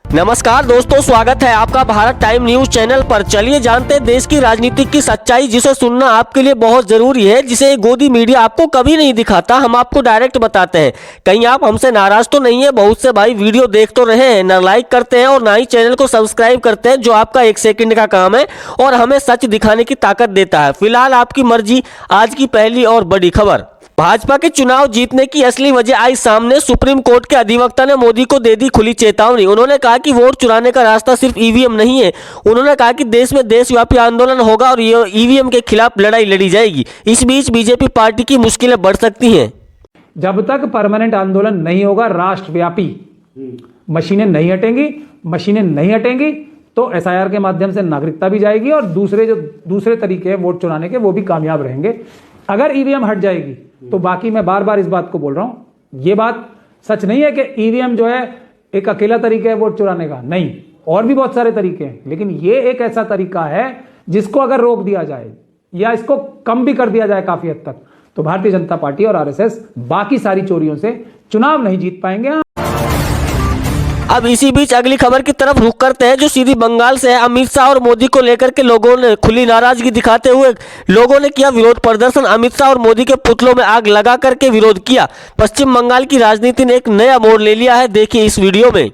नमस्कार दोस्तों, स्वागत है आपका भारत टाइम न्यूज चैनल पर। चलिए जानते हैं देश की राजनीति की सच्चाई, जिसे सुनना आपके लिए बहुत जरूरी है, जिसे गोदी मीडिया आपको कभी नहीं दिखाता। हम आपको डायरेक्ट बताते हैं। कहीं आप हमसे नाराज तो नहीं है? बहुत से भाई वीडियो देख तो रहे हैं, ना लाइक करते हैं और ना ही चैनल को सब्सक्राइब करते हैं, जो आपका 1 सेकंड का काम है और हमें सच दिखाने की ताकत देता है। फिलहाल आपकी मर्जी। आज की पहली और बड़ी खबर, भाजपा के चुनाव जीतने की असली वजह आई सामने। सुप्रीम कोर्ट के अधिवक्ता ने मोदी को दे दी खुली चेतावनी। उन्होंने कहा कि वोट चुराने का रास्ता सिर्फ ईवीएम नहीं है। उन्होंने कहा कि देश में देशव्यापी आंदोलन होगा और ईवीएम के खिलाफ लड़ाई लड़ी जाएगी। इस बीच बीजेपी पार्टी की मुश्किलें बढ़ सकती हैं। जब तक परमानेंट आंदोलन नहीं होगा, राष्ट्रव्यापी, मशीनें नहीं हटेंगी तो एसआईआर के माध्यम से नागरिकता भी जाएगी और दूसरे तरीके हैं वोट चुराने के, वो भी कामयाब रहेंगे। अगर ईवीएम हट जाएगी तो बाकी मैं बार बार इस बात को बोल रहा हूं, ये बात सच नहीं है कि ईवीएम जो है एक अकेला तरीका है वोट चुराने का। नहीं, और भी बहुत सारे तरीके हैं, लेकिन ये एक ऐसा तरीका है जिसको अगर रोक दिया जाए या इसको कम भी कर दिया जाए काफी हद तक, तो भारतीय जनता पार्टी और आरएसएस बाकी सारी चोरियों से चुनाव नहीं जीत पाएंगे। अब इसी बीच अगली खबर की तरफ रुख करते हैं, जो सीधी बंगाल से है। अमित शाह और मोदी को लेकर के लोगों ने खुली नाराजगी दिखाते हुए लोगों ने किया विरोध प्रदर्शन। अमित शाह और मोदी के पुतलों में आग लगा करके विरोध किया। पश्चिम बंगाल की राजनीति ने एक नया मोड़ ले लिया है, देखिए इस वीडियो में।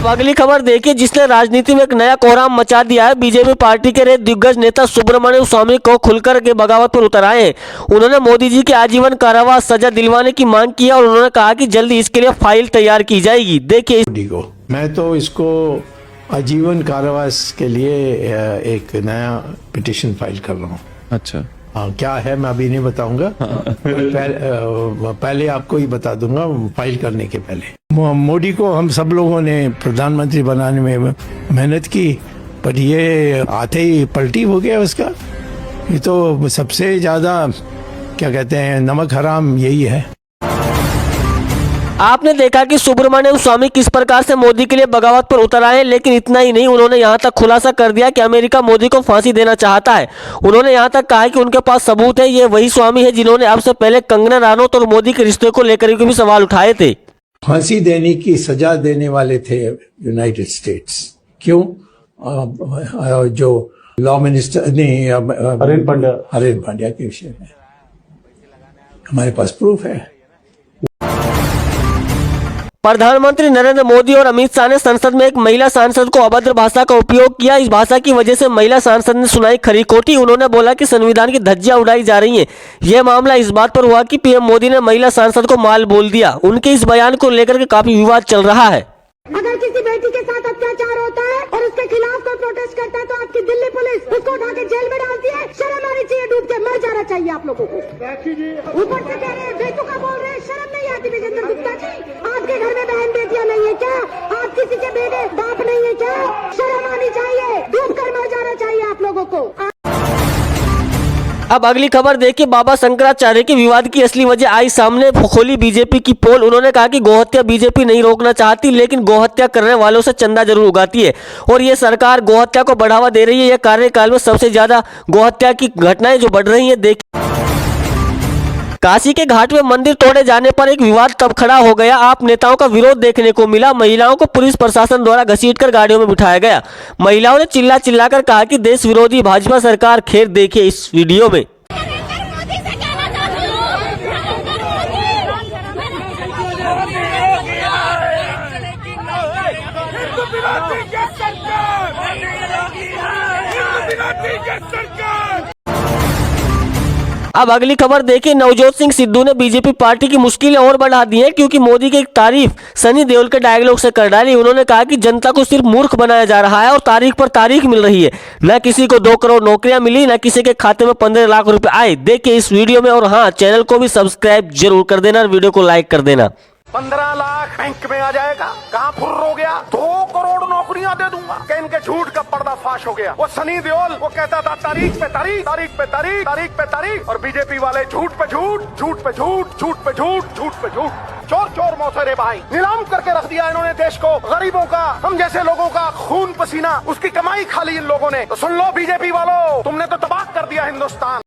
अगली खबर देखिए, जिसने राजनीति में एक नया कोहराम मचा दिया है। बीजेपी पार्टी के दिग्गज नेता सुब्रमण्यम स्वामी को खुलकर के बगावत पर उतर आए हैं। उन्होंने मोदी जी के आजीवन कारावास सजा दिलवाने की मांग की है और उन्होंने कहा कि जल्दी इसके लिए फाइल तैयार की जाएगी। देखिए, मैं तो इसको आजीवन कारावास के लिए एक नया पिटिशन फाइल कर रहा हूँ। अच्छा, हाँ, क्या है मैं अभी नहीं बताऊंगा। पहले आपको ही बता दूंगा फाइल करने के पहले। मोदी को हम सब लोगों ने प्रधानमंत्री बनाने में मेहनत की, पर ये आते ही पलटी हो गया उसका। ये तो सबसे ज्यादा क्या कहते हैं, नमक हराम यही है। आपने देखा कि सुब्रमण्यम स्वामी किस प्रकार से मोदी के लिए बगावत पर उतर आए, लेकिन इतना ही नहीं, उन्होंने यहां तक खुलासा कर दिया कि अमेरिका मोदी को फांसी देना चाहता है। उन्होंने यहां तक कहा कि उनके पास सबूत है। ये वही स्वामी है जिन्होंने अब से पहले कंगना रनौत और मोदी के रिश्ते को लेकर के भी सवाल उठाए थे। फांसी देने की सजा देने वाले थे यूनाइटेड स्टेट्स। क्यों? जो लॉ मिनिस्टर नहीं, हरेन पांड्या के विषय में हमारे पास प्रूफ है। प्रधानमंत्री नरेंद्र मोदी और अमित शाह ने संसद में एक महिला सांसद को अभद्र भाषा का उपयोग किया। इस भाषा की वजह से महिला सांसद ने सुनाई खरी खोटी। उन्होंने बोला कि संविधान की धज्जियां उड़ाई जा रही हैं। यह मामला इस बात पर हुआ कि पीएम मोदी ने महिला सांसद को माल बोल दिया। उनके इस बयान को लेकर के काफी विवाद चल रहा है। अगर किसी बेटी के साथ अत्याचार होता है और उसके खिलाफ कोई प्रोटेस्ट करता है तो आपकी दिल्ली पुलिस उसको उठा के जेल में डालती है। शर्म आनी चाहिए, डूब के मर जाना चाहिए आप लोगों को। ऊपर से कह रहे हैं बेतुका बोल रहे हैं, शर्म नहीं आती विजेंद्र गुप्ता जी? आपके घर में बहन बेटियां नहीं है क्या? आप किसी के बेटे बाप नहीं है क्या? शर्म आनी चाहिए, डूब कर मर जाना चाहिए आप लोगों को। अब अगली खबर देखिए, बाबा शंकराचार्य के विवाद की असली वजह आई सामने। खोली बीजेपी की पोल। उन्होंने कहा कि गोहत्या बीजेपी नहीं रोकना चाहती, लेकिन गोहत्या करने वालों से चंदा जरूर उगाती है और ये सरकार गोहत्या को बढ़ावा दे रही है। यह कार्यकाल में सबसे ज्यादा गोहत्या की घटनाएं जो बढ़ रही है। देखिए, काशी के घाट में मंदिर तोड़े जाने पर एक विवाद तब खड़ा हो गया। आप नेताओं का विरोध देखने को मिला। महिलाओं को पुलिस प्रशासन द्वारा घसीटकर गाड़ियों में बिठाया गया। महिलाओं ने चिल्ला चिल्लाकर कहा कि देश विरोधी भाजपा सरकार। खेर देखिए इस वीडियो में। अब अगली खबर देखिए, नवजोत सिंह सिद्धू ने बीजेपी पार्टी की मुश्किलें और बढ़ा दी हैं, क्योंकि मोदी की एक तारीफ सनी देओल के डायलॉग से कर डाली। उन्होंने कहा कि जनता को सिर्फ मूर्ख बनाया जा रहा है और तारीख पर तारीख मिल रही है। न किसी को 2 करोड़ नौकरियां मिली, न किसी के खाते में 15 लाख रुपए आए। देखिए इस वीडियो में। और हाँ, चैनल को भी सब्सक्राइब जरूर कर देना और वीडियो को लाइक कर देना। 15 लाख बैंक में आ जाएगा। कहाँ फुर्र हो गया? 2 करोड़ नौकरियां दे दूंगा। कि इनके झूठ का पर्दाफाश हो गया। वो सनी देओल वो कहता था तारीख पे तारीख, तारीख पे तारीख, तारीख पे तारीख, और बीजेपी वाले झूठ पे झूठ, झूठ पे झूठ, झूठ पे झूठ, झूठ पे झूठ। चोर चोर मौसेरे भाई, नीलाम करके रख दिया इन्होंने देश को। गरीबों का, हम जैसे लोगों का खून पसीना, उसकी कमाई खा ली इन लोगों ने। तो सुन लो बीजेपी वालों, तुमने तो तबाह कर दिया हिंदुस्तान।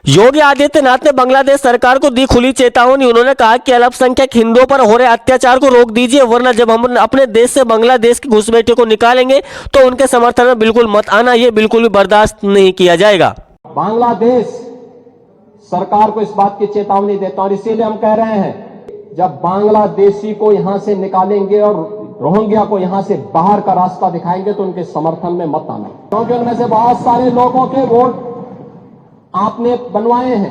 योगी आदित्यनाथ ने बांग्लादेश सरकार को दी खुली चेतावनी। उन्होंने कहा कि अल्पसंख्यक हिंदुओं पर हो रहे अत्याचार को रोक दीजिए, वरना जब हम अपने देश से बांग्लादेश की घुसपैठियों को निकालेंगे तो उनके समर्थन में बिल्कुल मत आना, ये बिल्कुल भी बर्दाश्त नहीं किया जाएगा। बांग्लादेश सरकार को इस बात की चेतावनी देता हूं और इसीलिए हम कह रहे हैं, जब बांग्लादेशी को यहां से निकालेंगे और रोहिंग्या को यहां से बाहर का रास्ता दिखाएंगे तो उनके समर्थन में मत आना, क्योंकि उनमें से बहुत सारे लोगों के वोट आपने बनवाए हैं।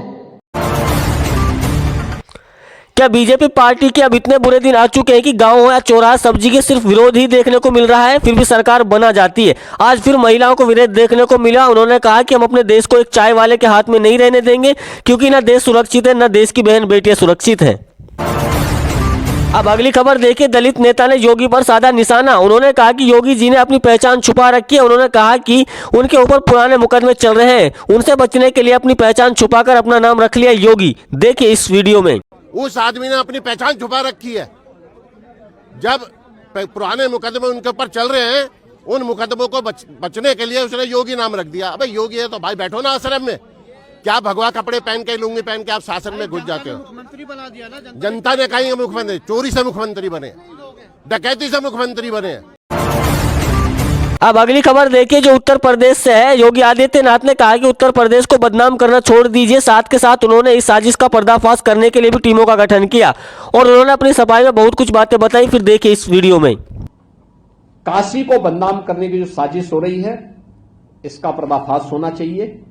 क्या बीजेपी पार्टी के अब इतने बुरे दिन आ चुके हैं कि गांव हो या चौराहा सब्जी के सिर्फ विरोध ही देखने को मिल रहा है, फिर भी सरकार बना जाती है। आज फिर महिलाओं को विरोध देखने को मिला। उन्होंने कहा कि हम अपने देश को एक चाय वाले के हाथ में नहीं रहने देंगे, क्योंकि ना देश सुरक्षित है, ना देश की बहन बेटियां सुरक्षित हैं। अब अगली खबर देखिए, दलित नेता ने योगी पर साधा निशाना। उन्होंने कहा कि योगी जी ने अपनी पहचान छुपा रखी है। उन्होंने कहा कि उनके ऊपर पुराने मुकदमे चल रहे हैं, उनसे बचने के लिए अपनी पहचान छुपाकर अपना नाम रख लिया योगी। देखिए इस वीडियो में। उस आदमी ने अपनी पहचान छुपा रखी है। जब पुराने मुकदमे उनके ऊपर चल रहे हैं, उन मुकदमों को बचने के लिए उसने योगी नाम रख दिया। अबे योगी है तो भाई बैठो ना आश्रम में, क्या भगवा कपड़े पहन के, लुंगी पहन के आप शासन में घुस जाते हो? मुख्यमंत्री बना दिया ना जनता ने। कहीं मुख्यमंत्री चोरी से मुख्यमंत्री बने, डकैती से मुख्यमंत्री बने। अब अगली खबर देखिए जो उत्तर प्रदेश से है। योगी आदित्यनाथ ने कहा कि उत्तर प्रदेश को बदनाम करना छोड़ दीजिए। साथ के साथ उन्होंने इस साजिश का पर्दाफाश करने के लिए भी टीमों का गठन किया और उन्होंने अपनी सफाई में बहुत कुछ बातें बताई। फिर देखिए इस वीडियो में। काशी को बदनाम करने की जो साजिश हो रही है, इसका पर्दाफाश होना चाहिए।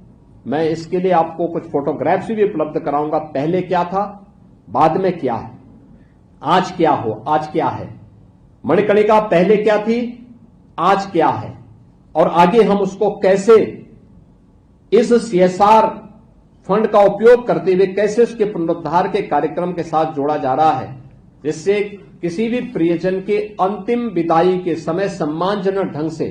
मैं इसके लिए आपको कुछ फोटोग्राफ्स भी उपलब्ध कराऊंगा। पहले क्या था, बाद में क्या है, आज क्या हो, आज क्या है। मणिकर्णिका पहले क्या थी, आज क्या है, और आगे हम उसको कैसे इस CSR फंड का उपयोग करते हुए कैसे उसके पुनरुद्धार के कार्यक्रम के साथ जोड़ा जा रहा है, जिससे किसी भी प्रियजन के अंतिम विदाई के समय सम्मानजनक ढंग से